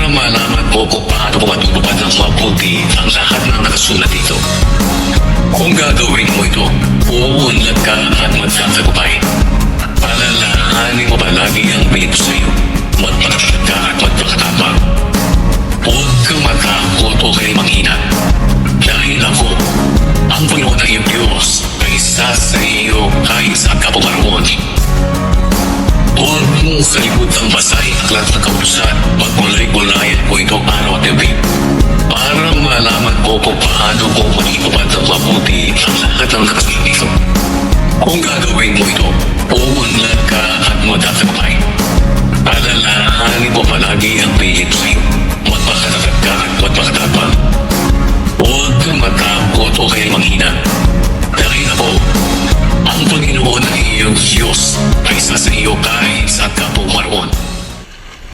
para malaman mo kung paano ko matutupad ng mabuti ang lahat ng nakasulat dito. Kung gagawin mo ito, uunlad ka at magkakagupay. Palalahanin mo palagi ang pinito sa iyo. Magpakasal ka at magpakatapang. Huwag kang matakot o kay manghina. Dahil ako, ang Panginoon ng iyong Diyos, ay isa sa iyo kahit saan ka pumaroon. Huwag mong kalimutang basahin ang lahat ng kautusan. Pagmulay-mulayan ko ito araw at gabi. Para malaman ko kung paano ko matutupad ng mabuti ang lahat ng nakasulat dito. Kung gagawin mo ito, uunlad ka at magkakagupay.